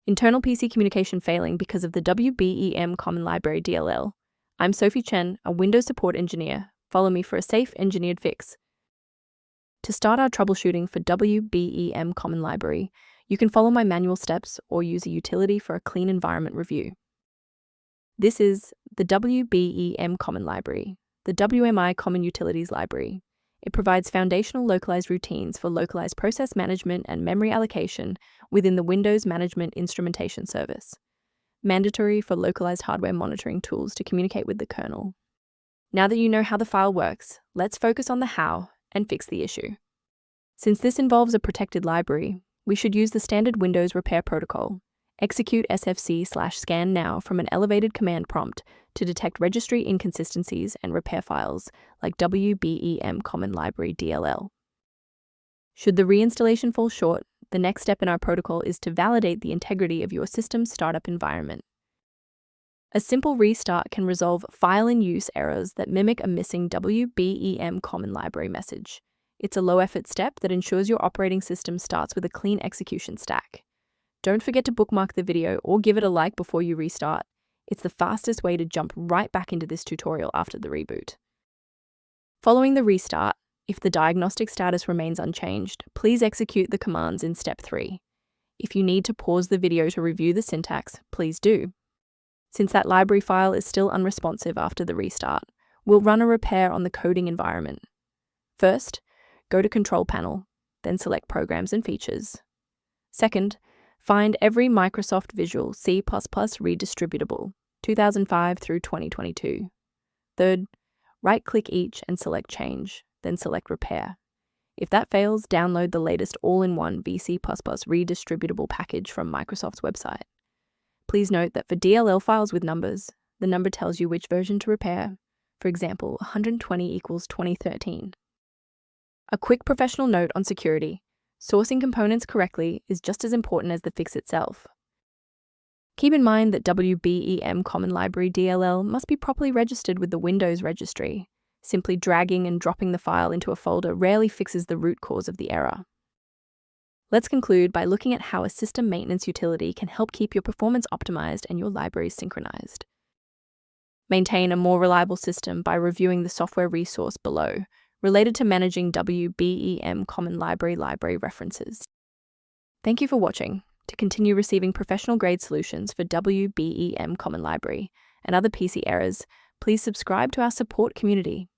Internal PC communication failing because of the WBEM Common Library DLL. I'm Sophie Chen, a Windows support engineer. Follow me for a safe, engineered fix. To start our troubleshooting for WBEM Common Library, you can follow my manual steps or use a utility for a clean environment review. This is the WBEM Common Library, the WMI Common Utilities library. It provides foundational localized routines for localized process management and memory allocation within the Windows Management Instrumentation service. Mandatory for localized hardware monitoring tools to communicate with the kernel. Now that you know how the file works, let's focus on the how and fix the issue. Since this involves a protected library, we should use the standard Windows repair protocol. Execute sfc/scan now from an elevated command prompt to detect registry inconsistencies and repair files like WBEM Common Library DLL. Should the reinstallation fall short, the next step in our protocol is to validate the integrity of your system's startup environment. A simple restart can resolve file-in-use errors that mimic a missing WBEM Common Library message. It's a low-effort step that ensures your operating system starts with a clean execution stack. Don't forget to bookmark the video or give it a like before you restart. It's the fastest way to jump right back into this tutorial after the reboot. Following the restart, if the diagnostic status remains unchanged, please execute the commands in step 3. If you need to pause the video to review the syntax, please do. Since that library file is still unresponsive after the restart, we'll run a repair on the coding environment. First, go to Control Panel, then select Programs and Features. Second, find every Microsoft Visual C++ redistributable, 2005 through 2022. Third, right-click each and select Change, then select Repair. If that fails, download the latest all-in-one VC++ redistributable package from Microsoft's website. Please note that for DLL files with numbers, the number tells you which version to repair. For example, 120 equals 2013. A quick professional note on security. Sourcing components correctly is just as important as the fix itself. Keep in mind that WBEM Common Library DLL must be properly registered with the Windows registry. Simply dragging and dropping the file into a folder rarely fixes the root cause of the error. Let's conclude by looking at how a system maintenance utility can help keep your performance optimized and your libraries synchronized. Maintain a more reliable system by reviewing the software resource below, related to managing WBEM Common Library references. Thank you for watching. To continue receiving professional-grade solutions for WBEM Common Library and other PC errors, please subscribe to our support community.